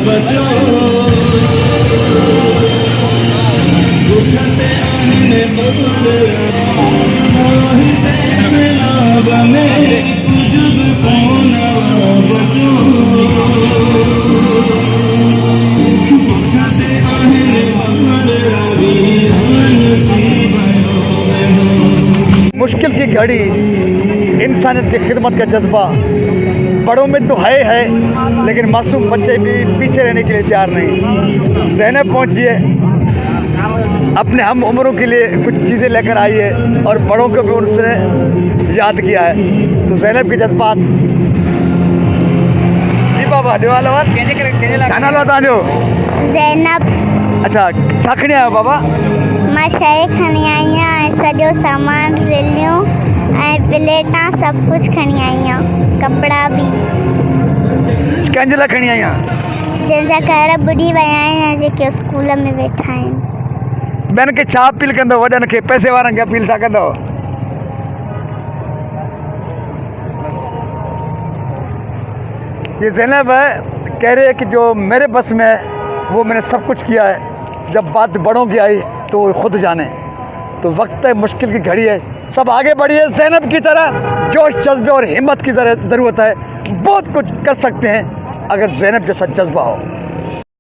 बचो उठते आने बबुल मोहिते मिला बने कुजुब कौन बचो उठते आने बबुल वीरान की भयो। मुश्किल की घड़ी इंसानियत की खिदमत का जज्बा बड़ों में तो है, लेकिन मासूम बच्चे भी पीछे रहने के लिए तैयार नहीं। ज़ैनब पहुंची है, अपने हम उम्रों के लिए कुछ चीज़ें लेकर आई है और बड़ों को भी उसने याद किया है। तो ज़ैनब के जज्बात जी बाबा गाना लो तांजो ज़ैनब अच्छा छा खणी आयो बाबा? मां शइ खणी आई आहियां, सॼो सामान रिलियूं ऐं प्लेटां सभु कुझु खणी आई आहियां, कपिड़ा बि। कंहिंजे लाइ खणी आई आहियां? जंहिंजा घर ॿुॾी विया आहिनि ऐं जेके स्कूल में वेठा आहिनि। ॿियनि खे छा अपील कंदव? वॾनि खे, पैसे वारनि खे अपील छा कंदव? ये ज़ैनब है, कह रहे हैं कि जो मेरे बस में है वो मैंने सब कुछ किया है, जब बात बड़ों की आई तो वो खुद जाने। तो वक्त है, मुश्किल की घड़ी है, सब आगे बढ़िए। ज़ैनब की तरह जोश जज्बे और हिम्मत की ज़रूरत है। बहुत कुछ कर सकते हैं अगर ज़ैनब जैसा जज्बा हो।